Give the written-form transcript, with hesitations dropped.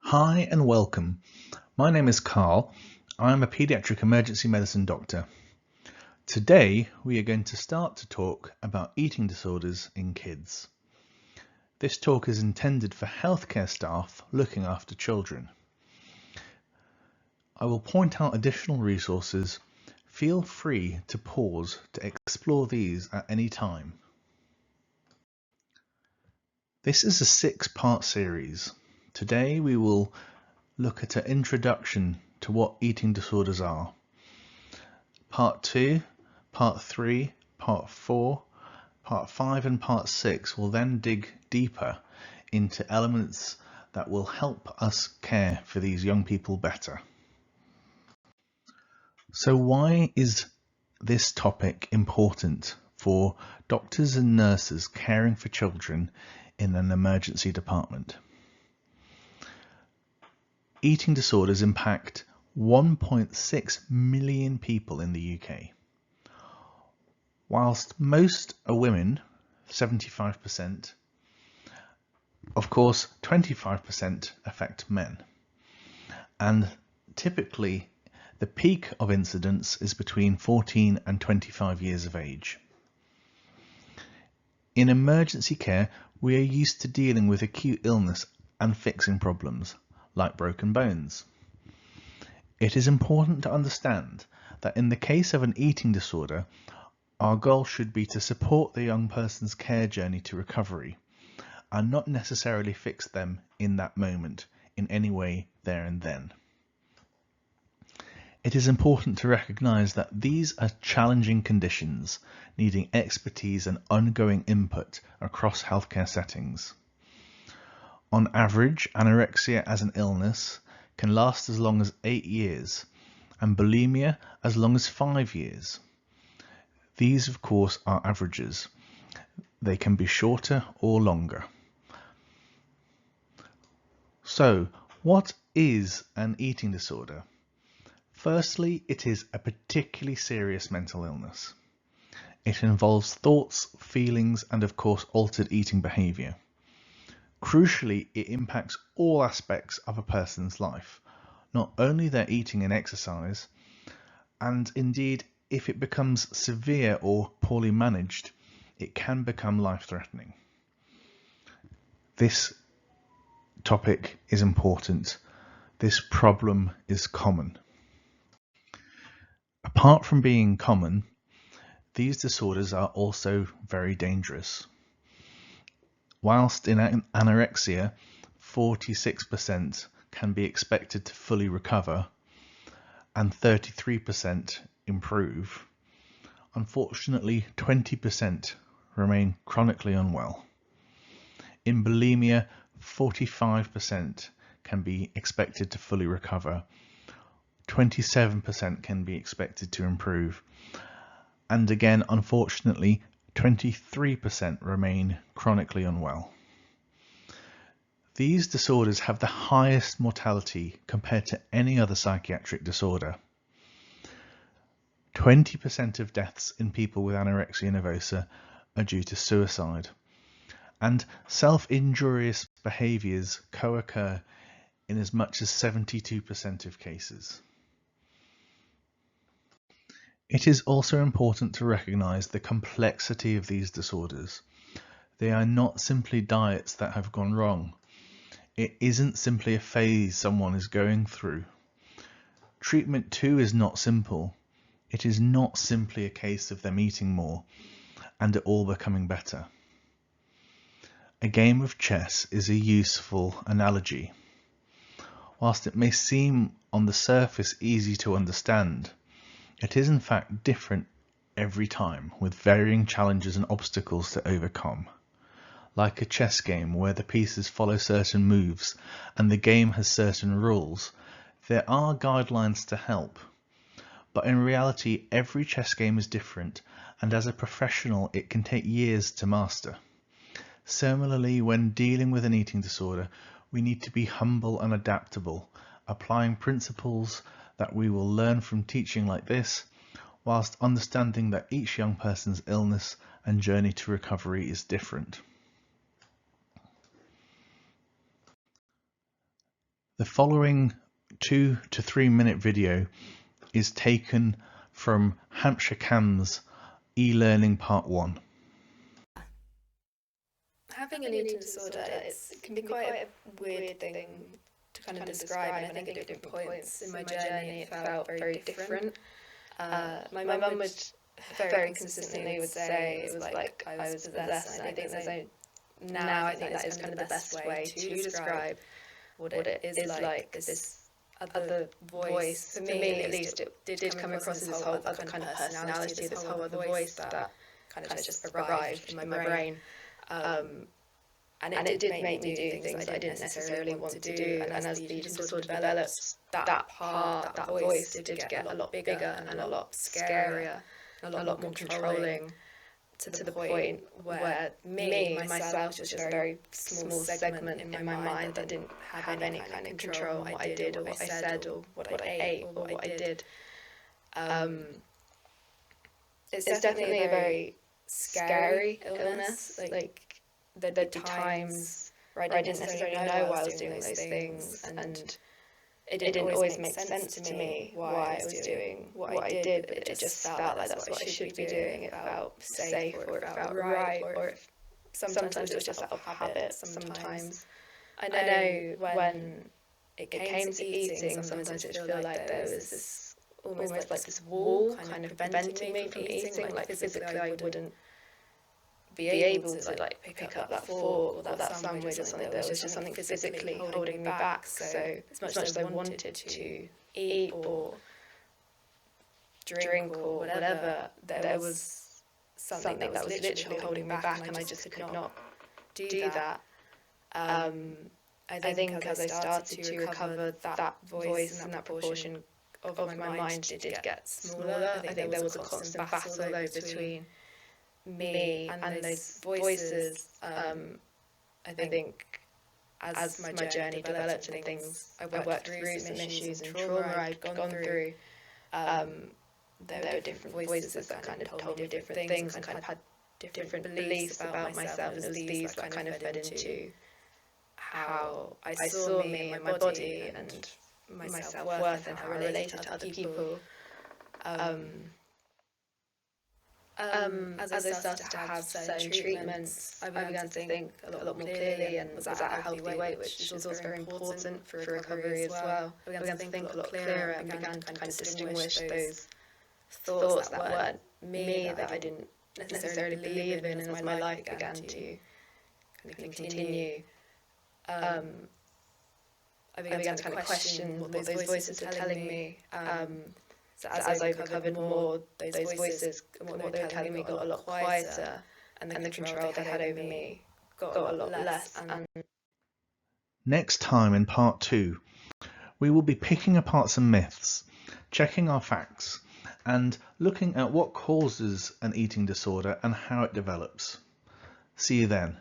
Hi and welcome. My name is Carl. I'm a paediatric emergency medicine doctor. Today we are going to start to talk about eating disorders in kids. This talk is intended for healthcare staff looking after children. I will point out additional resources. Feel free to pause to explore these at any time. This is a 6-part series. Today we will look at an introduction to what eating disorders are. Part 2, Part 3, Part 4, Part 5 and Part 6 will then dig deeper into elements that will help us care for these young people better. So why is this topic important for doctors and nurses caring for children in an emergency department? Eating disorders impact 1.6 million people in the UK. Whilst most are women, 75%, of course 25% affect men. And typically the peak of incidence is between 14 and 25 years of age. In emergency care, we are used to dealing with acute illness and fixing problems, like broken bones. It is important to understand that in the case of an eating disorder, our goal should be to support the young person's care journey to recovery and not necessarily fix them in that moment in any way there and then. It is important to recognise that these are challenging conditions needing expertise and ongoing input across healthcare settings. On average, anorexia as an illness can last as long as 8 years and bulimia as long as 5 years. These, of course, are averages. They can be shorter or longer. So, what is an eating disorder? Firstly, it is a particularly serious mental illness. It involves thoughts, feelings, and of course altered eating behaviour. Crucially, it impacts all aspects of a person's life, not only their eating and exercise, and indeed, if it becomes severe or poorly managed, it can become life-threatening. This topic is important. This problem is common. Apart from being common, these disorders are also very dangerous. Whilst in anorexia, 46% can be expected to fully recover and 33% improve, unfortunately 20% remain chronically unwell. In bulimia, 45% can be expected to fully recover, 27% can be expected to improve, and again, unfortunately, 23% remain chronically unwell. These disorders have the highest mortality compared to any other psychiatric disorder. 20% of deaths in people with anorexia nervosa are due to suicide, and self-injurious behaviours co-occur in as much as 72% of cases. It is also important to recognise the complexity of these disorders. They are not simply diets that have gone wrong. It isn't simply a phase someone is going through. Treatment too is not simple. It is not simply a case of them eating more and it all becoming better. A game of chess is a useful analogy. Whilst it may seem on the surface easy to understand, it is in fact different every time, with varying challenges and obstacles to overcome. Like a chess game where the pieces follow certain moves and the game has certain rules, there are guidelines to help. But in reality, every chess game is different, and as a professional, it can take years to master. Similarly, when dealing with an eating disorder, we need to be humble and adaptable, applying principles that we will learn from teaching like this, whilst understanding that each young person's illness and journey to recovery is different. The following 2 to 3 minute video is taken from HAMPSHIRE CAMHS e-learning part 1. Having an eating disorder, it can be quite a weird thing to kind of describe, and I think at different points in my journey it felt very different. My mum would very consistently would say it was like I was possessed, and I think now I think that is kind of the best way to describe what it is like. This other voice, for me at least, it did come across as this whole other kind of personality, this whole other voice that kind of just arrived in my brain. And it did make me do things I didn't necessarily want to do, and as the eating disorder developed, that voice did get a lot bigger and a lot scarier, and a lot more controlling, to the point where myself was just a very small segment in my mind that didn't have any kind of control on what I did or what I said or what I ate or what I did. It's definitely a very scary illness. Like there'd be times where I didn't necessarily know why I was doing those things, and it didn't always make sense to me why I was doing what I did, but it just felt like that's what I should be doing. It felt safe, or it felt right, or sometimes it was just out of habit. Sometimes I know when it came to eating, sometimes it would feel like there was this almost like this wall kind of preventing me from eating. Like physically I wouldn't be able to like pick up that fork or that sandwich or something. There was just something physically holding me back. So as much as I wanted to eat or drink or whatever, there was something that was literally holding me back, and I just could not do that. I think as I started to recover, that voice and that portion of my mind did get smaller. I think there was a constant battle though between me and those voices. I think as my journey developed and things, I worked through some issues and trauma I'd gone through, there were different voices that kind of told me different things and kind of had different beliefs about myself, and it was these that kind of fed into how I saw me and my body and my self-worth and how I related to other people. As I started to have certain treatments, I began to think a lot more clearly and was at a healthy weight, which is also very important for recovery as well. I began to think a lot clearer and began to kind of distinguish those thoughts that weren't me, that I didn't necessarily believe in, and as my life began to kind of continue, I began to kind of question what those voices were telling me. So as I recovered more, those voices and what they were telling me got a lot quieter, and the control they had over me got a lot less. Next time in part 2, we will be picking apart some myths, checking our facts, and looking at what causes an eating disorder and how it develops. See you then.